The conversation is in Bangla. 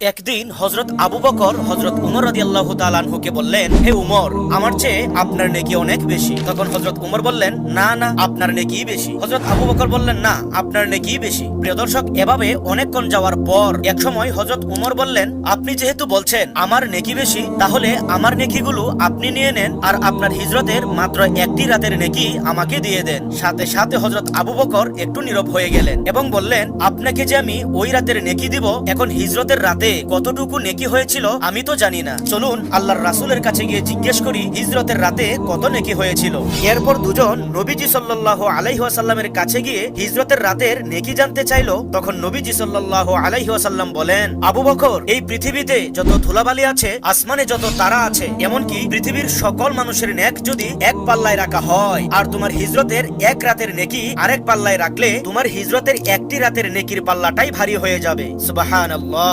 একদিন হযরত আবু বকর হযরত উমর রাদিয়াল্লাহু তাআলা আনহুকে বললেন, হে উমর, আমার চেয়ে আপনার নেকি অনেক বেশি। তখন হযরত উমর বললেন, না না, আপনার নেকিই বেশি। হযরত আবু বকর বললেন, না, আপনার নেকিই বেশি। প্রিয় দর্শক, এভাবে অনেকক্ষণ যাওয়ার পর একসময় হযরত উমর বললেন, আপনি যেহেতু বলছেন আমার নেকি বেশি, তাহলে আমার নেকিগুলো আপনি নিয়ে নেন আর আপনার হিজরতের মাত্র একটি রাতের নেকি আমাকে দিয়ে দেন। সাথে সাথে হযরত আবু বকর একটু নীরব হয়ে গেলেন এবং বললেন, আপনাকে যে আমি ওই রাতের নেকি দিব, এখন হিজরতের রাতে কতটুকু নেকি হয়েছিল আমি তো জানি না। চলুন আল্লাহর রাসূলের কাছে গিয়ে জিজ্ঞেস করি হিজরতের রাতে কত নেকি হয়েছিল। এরপর দুজন নবীজি সাল্লাল্লাহু আলাইহি ওয়াসাল্লামের কাছে গিয়ে হিজরতের রাতের নেকি জানতে চাইলো। তখন নবীজি সাল্লাল্লাহু আলাইহি ওয়াসাল্লাম বলেন, আবু বকর, এই পৃথিবীতে যত ধুলাবালি আছে, আসমানে যত তারা আছে, এমনকি পৃথিবীর সকল মানুষের নেক যদি এক পাল্লায় রাখা হয় আর তোমার হিজরতের এক রাতের নেকি আরেক পাল্লায় রাখলে তোমার হিজরতের একটি রাতের নেকির পাল্লাটাই ভারী হয়ে যাবে। সুবহানাল্লাহ।